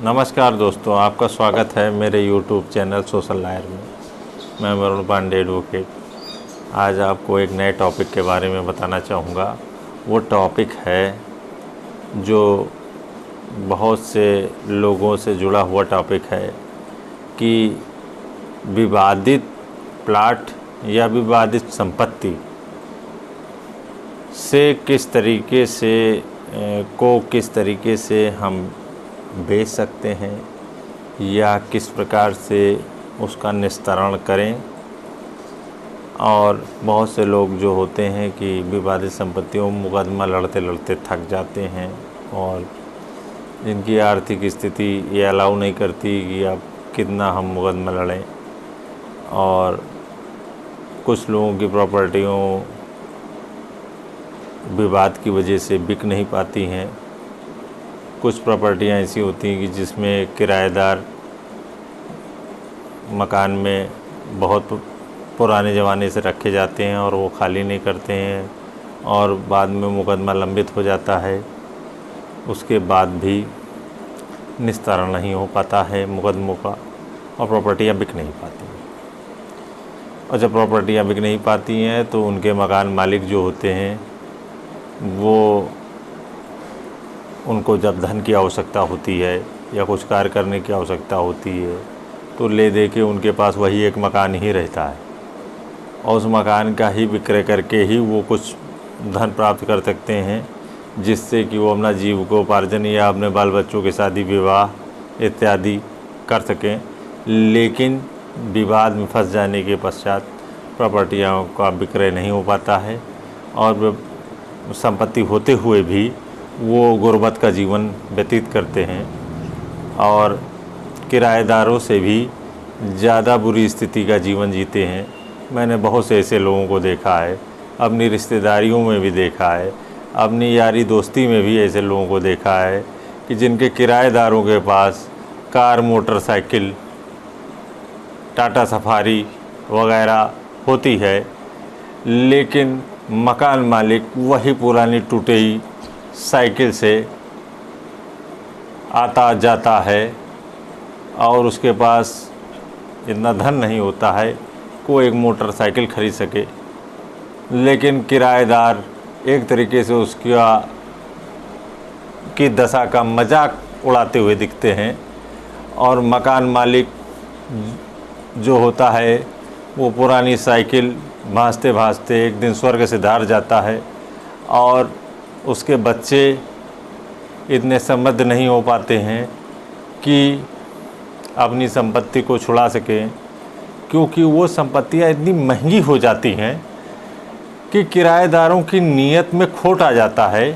नमस्कार दोस्तों, आपका स्वागत है मेरे YouTube चैनल सोशल लायर में। मैं वरुण पांडे एडवोकेट। आज आपको एक नए टॉपिक के बारे में बताना चाहूँगा। वो टॉपिक है जो बहुत से लोगों से जुड़ा हुआ टॉपिक है कि विवादित प्लाट या विवादित संपत्ति से किस तरीके से हम बेच सकते हैं या किस प्रकार से उसका निस्तारण करें। और बहुत से लोग जो होते हैं कि विवादित संपत्तियों मुकदमा लड़ते लड़ते थक जाते हैं और जिनकी आर्थिक स्थिति ये अलाउ नहीं करती कि अब कितना हम मुकदमा लड़ें। और कुछ लोगों की प्रॉपर्टियों विवाद की वजह से बिक नहीं पाती हैं। कुछ प्रॉपर्टियाँ ऐसी होती हैं कि जिसमें किराएदार मकान में बहुत पुराने ज़माने से रखे जाते हैं और वो खाली नहीं करते हैं और बाद में मुकदमा लंबित हो जाता है। उसके बाद भी निस्तारण नहीं हो पाता है मुकदमों का और प्रॉपर्टियाँ बिक नहीं पाती हैं। और जब प्रॉपर्टियाँ बिक नहीं पाती हैं तो उनके मकान मालिक जो होते हैं वो उनको जब धन की आवश्यकता होती है या कुछ कार्य करने की आवश्यकता होती है तो ले दे के उनके पास वही एक मकान ही रहता है और उस मकान का ही विक्रय करके ही वो कुछ धन प्राप्त कर सकते हैं, जिससे कि वो अपना जीविकोपार्जन या अपने बाल बच्चों के शादी विवाह इत्यादि कर सकें। लेकिन विवाद में फंस जाने के पश्चात प्रॉपर्टियों का विक्रय नहीं हो पाता है और संपत्ति होते हुए भी वो गुर्बत का जीवन व्यतीत करते हैं और किराएदारों से भी ज़्यादा बुरी स्थिति का जीवन जीते हैं। मैंने बहुत से ऐसे लोगों को देखा है, अपनी रिश्तेदारियों में भी देखा है, अपनी यारी दोस्ती में भी ऐसे लोगों को देखा है कि जिनके किराएदारों के पास कार, मोटरसाइकिल, टाटा सफारी वगैरह होती है, लेकिन मकान मालिक वही पुरानी टूटी साइकिल से आता जाता है और उसके पास इतना धन नहीं होता है को एक मोटरसाइकिल खरीद सके। लेकिन किराएदार एक तरीके से उसका की दशा का मजाक उड़ाते हुए दिखते हैं और मकान मालिक जो होता है वो पुरानी साइकिल भांजते भांजते एक दिन स्वर्ग से धार जाता है और उसके बच्चे इतने समृद्ध नहीं हो पाते हैं कि अपनी संपत्ति को छुड़ा सकें, क्योंकि वो संपत्तियां इतनी महंगी हो जाती हैं कि किराएदारों की नीयत में खोट आ जाता है।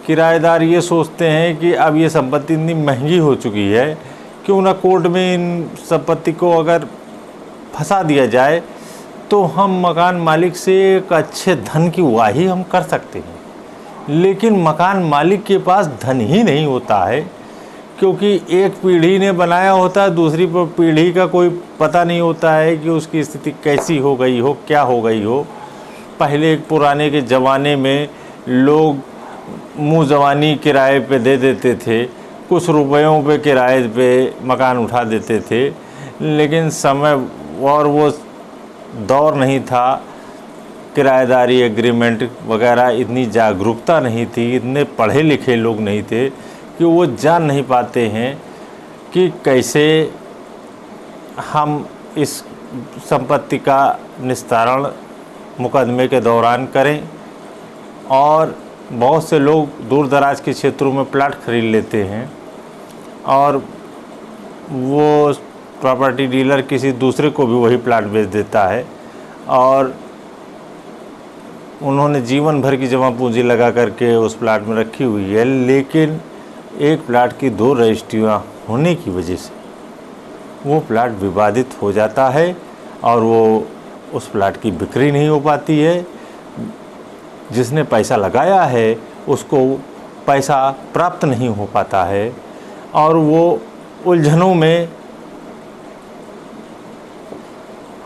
किराएदार ये सोचते हैं कि अब ये संपत्ति इतनी महंगी हो चुकी है, क्यों ना कोर्ट में इन संपत्ति को अगर फंसा दिया जाए तो हम मकान मालिक से एक अच्छे धन की वाही हम कर सकते हैं। लेकिन मकान मालिक के पास धन ही नहीं होता है, क्योंकि एक पीढ़ी ने बनाया होता है, दूसरी पीढ़ी का कोई पता नहीं होता है कि उसकी स्थिति कैसी हो गई हो, क्या हो गई हो। पहले पुराने के ज़माने में लोग मुँह ज़बानी किराए पे दे देते थे, कुछ रुपयों पे किराए पे मकान उठा देते थे, लेकिन समय और वो दौर नहीं था, किराएदारी एग्रीमेंट वगैरह इतनी जागरूकता नहीं थी, इतने पढ़े लिखे लोग नहीं थे कि वो जान नहीं पाते हैं कि कैसे हम इस संपत्ति का निस्तारण मुकदमे के दौरान करें। और बहुत से लोग दूर दराज के क्षेत्रों में प्लाट खरीद लेते हैं और वो प्रॉपर्टी डीलर किसी दूसरे को भी वही प्लाट बेच देता है और उन्होंने जीवन भर की जमा पूंजी लगा करके उस प्लाट में रखी हुई है, लेकिन एक प्लाट की 2 रजिस्ट्रियाँ होने की वजह से वो प्लाट विवादित हो जाता है और वो उस प्लाट की बिक्री नहीं हो पाती है। जिसने पैसा लगाया है उसको पैसा प्राप्त नहीं हो पाता है और वो उलझनों में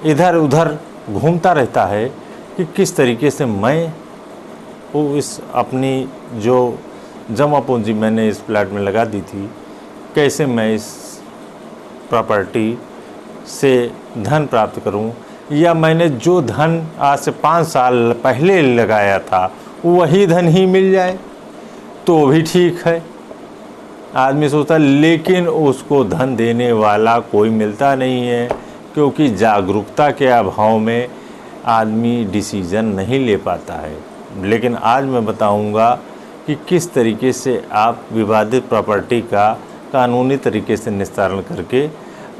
इधर उधर घूमता रहता है कि किस तरीके से मैं वो इस अपनी जो जमा पूंजी मैंने इस प्लाट में लगा दी थी कैसे मैं इस प्रॉपर्टी से धन प्राप्त करूं, या मैंने जो धन आज से 5 साल पहले लगाया था वही धन ही मिल जाए तो भी ठीक है। आदमी सोचता, लेकिन उसको धन देने वाला कोई मिलता नहीं है, क्योंकि जागरूकता के अभाव में आदमी डिसीज़न नहीं ले पाता है। लेकिन आज मैं बताऊंगा कि किस तरीके से आप विवादित प्रॉपर्टी का कानूनी तरीके से निस्तारण करके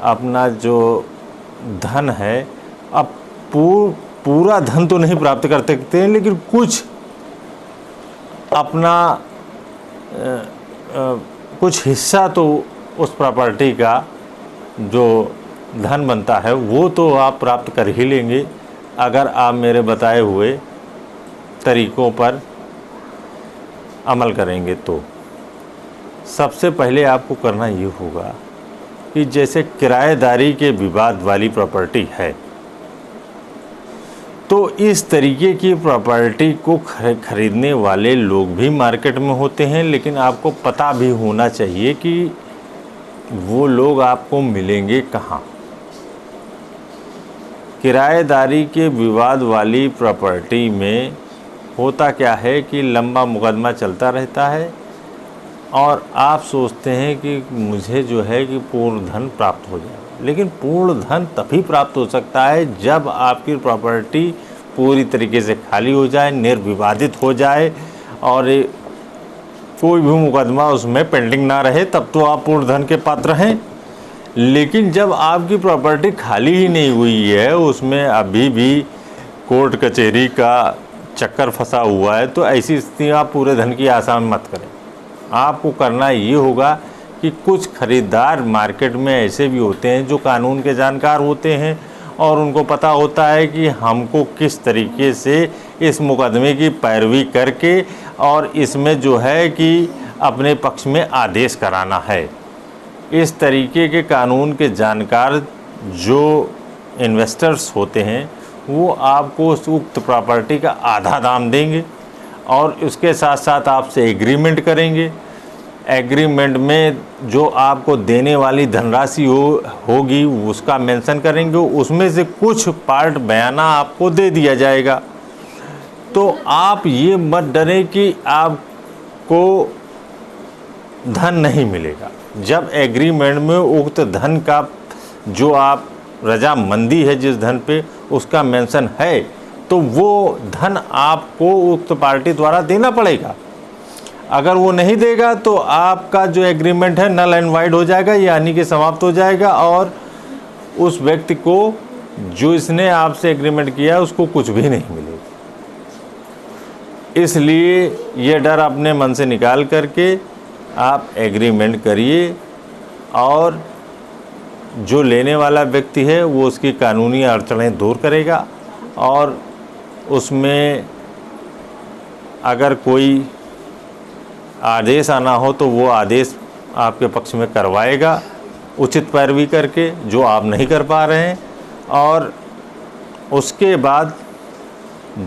अपना जो धन है, अब पूरा धन तो नहीं प्राप्त कर सकते हैं, लेकिन कुछ अपना कुछ हिस्सा तो उस प्रॉपर्टी का जो धन बनता है वो तो आप प्राप्त कर ही लेंगे, अगर आप मेरे बताए हुए तरीक़ों पर अमल करेंगे। तो सबसे पहले आपको करना ये होगा कि जैसे किराएदारी के विवाद वाली प्रॉपर्टी है, तो इस तरीके की प्रॉपर्टी को खरीदने वाले लोग भी मार्केट में होते हैं, लेकिन आपको पता भी होना चाहिए कि वो लोग आपको मिलेंगे कहाँ। किराएदारी के विवाद वाली प्रॉपर्टी में होता क्या है कि लंबा मुकदमा चलता रहता है और आप सोचते हैं कि मुझे जो है कि पूर्ण धन प्राप्त हो जाए, लेकिन पूर्ण धन तभी प्राप्त हो सकता है जब आपकी प्रॉपर्टी पूरी तरीके से खाली हो जाए, निर्विवादित हो जाए और कोई भी मुकदमा उसमें पेंडिंग ना रहे, तब तो आप पूर्ण धन के पात्र हैं। लेकिन जब आपकी प्रॉपर्टी खाली ही नहीं हुई है, उसमें अभी भी कोर्ट कचहरी का चक्कर फंसा हुआ है, तो ऐसी स्थिति आप पूरे धन की आशा मत करें। आपको करना ये होगा कि कुछ खरीदार मार्केट में ऐसे भी होते हैं जो कानून के जानकार होते हैं और उनको पता होता है कि हमको किस तरीके से इस मुकदमे की पैरवी करके और इसमें जो है कि अपने पक्ष में आदेश कराना है। इस तरीके के कानून के जानकार जो इन्वेस्टर्स होते हैं वो आपको उस उक्त प्रॉपर्टी का आधा दाम देंगे और उसके साथ साथ आपसे एग्रीमेंट करेंगे। एग्रीमेंट में जो आपको देने वाली धनराशि होगी उसका मेंशन करेंगे, उसमें से कुछ पार्ट बयाना आपको दे दिया जाएगा। तो आप ये मत डरें कि आपको धन नहीं मिलेगा। जब एग्रीमेंट में उक्त धन का जो आप रजामंदी है जिस धन पे उसका मेंशन है, तो वो धन आपको उक्त पार्टी द्वारा देना पड़ेगा। अगर वो नहीं देगा तो आपका जो एग्रीमेंट है नल एंड वाइड हो जाएगा, यानी कि समाप्त हो जाएगा और उस व्यक्ति को जो इसने आपसे एग्रीमेंट किया उसको कुछ भी नहीं मिलेगा। इसलिए ये डर अपने मन से निकाल करके आप एग्रीमेंट करिए और जो लेने वाला व्यक्ति है वो उसकी कानूनी अड़चनें दूर करेगा और उसमें अगर कोई आदेश आना हो तो वो आदेश आपके पक्ष में करवाएगा उचित पैरवी करके, जो आप नहीं कर पा रहे हैं। और उसके बाद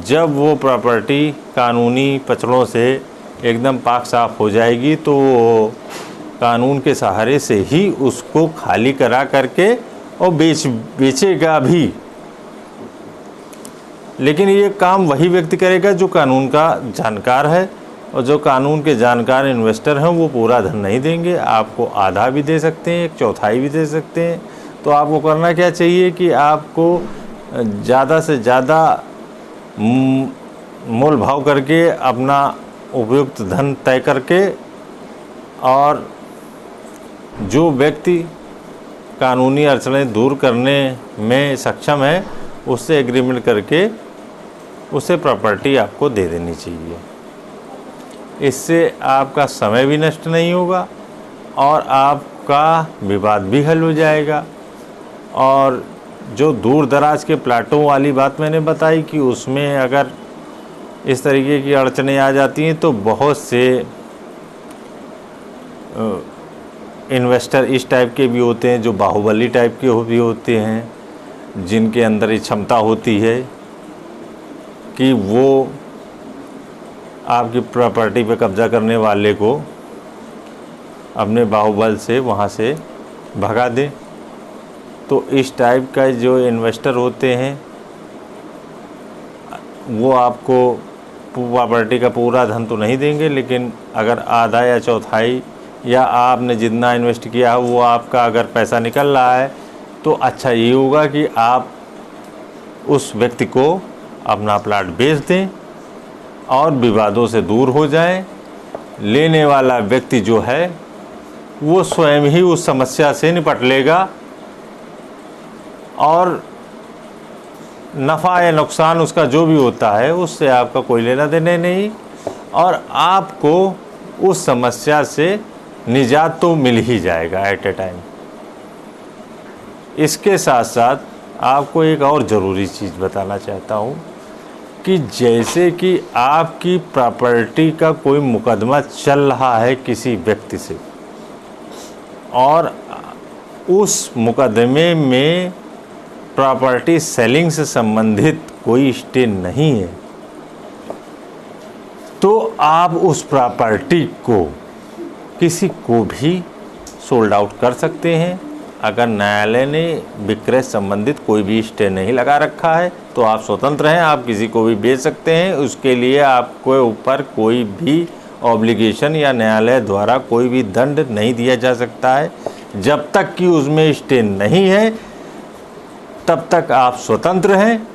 जब वो प्रॉपर्टी कानूनी पचड़ों से एकदम पाक साफ हो जाएगी तो वो कानून के सहारे से ही उसको खाली करा करके और बेचेगा भी। लेकिन ये काम वही व्यक्ति करेगा जो कानून का जानकार है, और जो कानून के जानकार इन्वेस्टर हैं वो पूरा धन नहीं देंगे, आपको आधा भी दे सकते हैं, 1/4 भी दे सकते हैं। तो आपको करना क्या चाहिए कि आपको ज़्यादा से ज़्यादा मोल भाव करके अपना उपयुक्त धन तय करके, और जो व्यक्ति कानूनी अड़चनें दूर करने में सक्षम है उससे एग्रीमेंट करके उसे प्रॉपर्टी आपको दे देनी चाहिए। इससे आपका समय भी नष्ट नहीं होगा और आपका विवाद भी हल हो जाएगा। और जो दूर दराज के प्लाटों वाली बात मैंने बताई कि उसमें अगर इस तरीके की अड़चनें आ जाती हैं तो बहुत से इन्वेस्टर इस टाइप के भी होते हैं जो बाहुबली टाइप के भी होते हैं, जिनके अंदर ये क्षमता होती है कि वो आपकी प्रॉपर्टी पे कब्जा करने वाले को अपने बाहुबल से वहाँ से भगा दें। तो इस टाइप का जो इन्वेस्टर होते हैं वो आपको प्रॉपर्टी का पूरा धन तो नहीं देंगे, लेकिन अगर आधा या चौथाई या आपने जितना इन्वेस्ट किया है वो आपका अगर पैसा निकल रहा है तो अच्छा ये होगा कि आप उस व्यक्ति को अपना प्लाट बेच दें और विवादों से दूर हो जाएं। लेने वाला व्यक्ति जो है वो स्वयं ही उस समस्या से निपट लेगा और नफ़ा या नुकसान उसका जो भी होता है उससे आपका कोई लेना देना नहीं, और आपको उस समस्या से निजात तो मिल ही जाएगा एट ए टाइम। इसके साथ साथ आपको एक और ज़रूरी चीज़ बताना चाहता हूँ कि जैसे कि आपकी प्रॉपर्टी का कोई मुकदमा चल रहा है किसी व्यक्ति से और उस मुकदमे में प्रॉपर्टी सेलिंग से संबंधित कोई स्टे नहीं है, तो आप उस प्रॉपर्टी को किसी को भी सोल्ड आउट कर सकते हैं। अगर न्यायालय ने विक्रय संबंधित कोई भी स्टे नहीं लगा रखा है तो आप स्वतंत्र हैं, आप किसी को भी बेच सकते हैं। उसके लिए आपको ऊपर कोई भी ऑब्लिगेशन या न्यायालय द्वारा कोई भी दंड नहीं दिया जा सकता है। जब तक कि उसमें स्टे नहीं है तब तक आप स्वतंत्र हैं।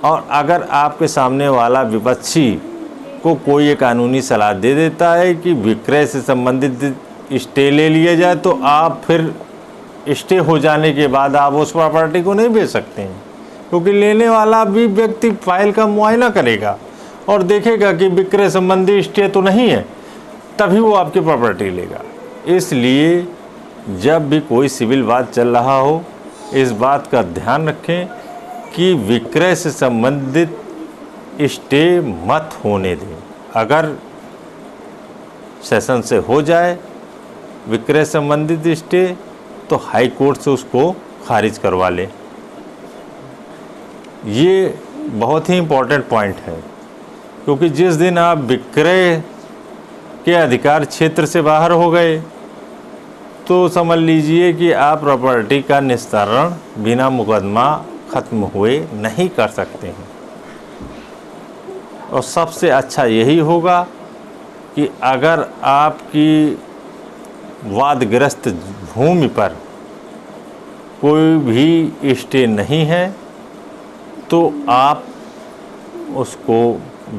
और अगर आपके सामने वाला विपक्षी को कोई ये कानूनी सलाह दे देता है कि विक्रय से संबंधित स्टे ले लिया जाए तो आप फिर स्टे हो जाने के बाद आप उस प्रॉपर्टी को नहीं बेच सकते हैं, क्योंकि लेने वाला भी व्यक्ति फाइल का मुआयना करेगा और देखेगा कि विक्रय संबंधी स्टे तो नहीं है, तभी वो आपकी प्रॉपर्टी लेगा। इसलिए जब भी कोई सिविल वाद चल रहा हो इस बात का ध्यान रखें कि विक्रय से संबंधित स्टे मत होने दें। अगर सेशन से हो जाए विक्रय संबंधित स्टे तो हाई कोर्ट से उसको खारिज करवा लें। ये बहुत ही इम्पोर्टेंट पॉइंट है, क्योंकि जिस दिन आप विक्रय के अधिकार क्षेत्र से बाहर हो गए तो समझ लीजिए कि आप प्रॉपर्टी का निस्तारण बिना मुकदमा ख़त्म हुए नहीं कर सकते हैं। और सबसे अच्छा यही होगा कि अगर आपकी वादग्रस्त भूमि पर कोई भी स्टे नहीं है तो आप उसको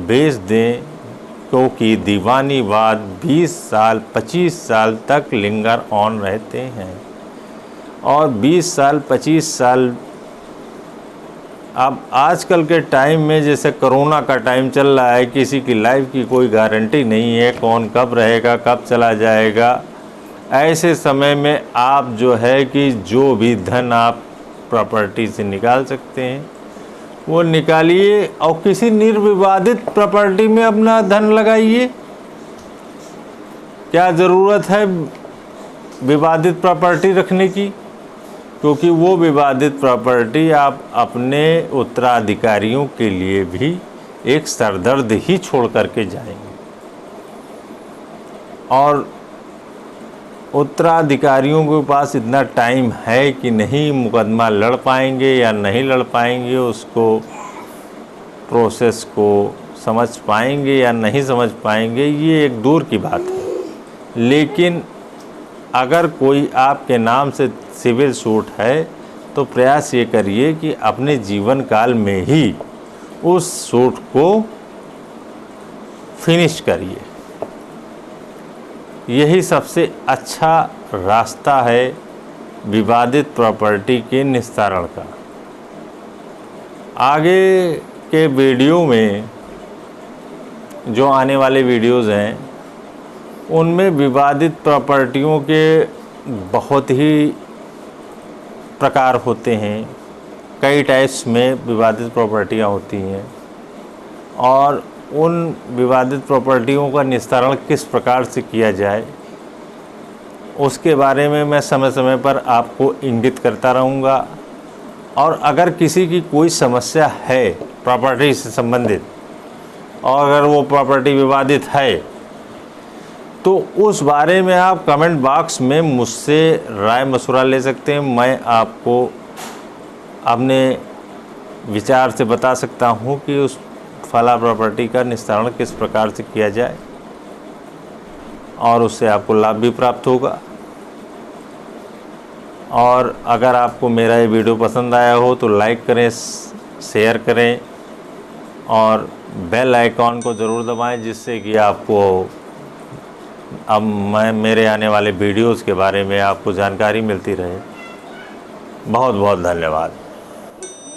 बेच दें, क्योंकि दीवानी वाद 20 साल 25 साल तक लिंगर ऑन रहते हैं। और 20 साल 25 साल अब आजकल के टाइम में जैसे कोरोना का टाइम चल रहा है, किसी की लाइफ की कोई गारंटी नहीं है, कौन कब रहेगा कब चला जाएगा। ऐसे समय में आप जो है कि जो भी धन आप प्रॉपर्टी से निकाल सकते हैं वो निकालिए और किसी निर्विवादित प्रॉपर्टी में अपना धन लगाइए। क्या ज़रूरत है विवादित प्रॉपर्टी रखने की, क्योंकि वो विवादित प्रॉपर्टी आप अपने उत्तराधिकारियों के लिए भी एक सरदर्द ही छोड़ करके जाएंगे। और उत्तराधिकारियों के पास इतना टाइम है कि नहीं मुकदमा लड़ पाएंगे या नहीं लड़ पाएंगे, उसको प्रोसेस को समझ पाएंगे या नहीं समझ पाएंगे, ये एक दूर की बात है। लेकिन अगर कोई आपके नाम से सिविल सूट है तो प्रयास ये करिए कि अपने जीवन काल में ही उस सूट को फिनिश करिए। यही सबसे अच्छा रास्ता है विवादित प्रॉपर्टी के निस्तारण का। आगे के वीडियो में जो आने वाले वीडियोज़ हैं उनमें विवादित प्रॉपर्टियों के बहुत ही प्रकार होते हैं, कई टाइप्स में विवादित प्रॉपर्टियां होती हैं और उन विवादित प्रॉपर्टियों का निस्तारण किस प्रकार से किया जाए उसके बारे में मैं समय समय पर आपको इंगित करता रहूँगा। और अगर किसी की कोई समस्या है प्रॉपर्टी से संबंधित और अगर वो प्रॉपर्टी विवादित है तो उस बारे में आप कमेंट बॉक्स में मुझसे राय मशवरा ले सकते हैं। मैं आपको अपने विचार से बता सकता हूँ कि उस फला प्रॉपर्टी का निस्तारण किस प्रकार से किया जाए और उससे आपको लाभ भी प्राप्त होगा। और अगर आपको मेरा ये वीडियो पसंद आया हो तो लाइक करें, शेयर करें और बेल आइकॉन को ज़रूर दबाएं, जिससे कि आपको अब मेरे आने वाले वीडियोज़ के बारे में आपको जानकारी मिलती रहे। बहुत बहुत धन्यवाद।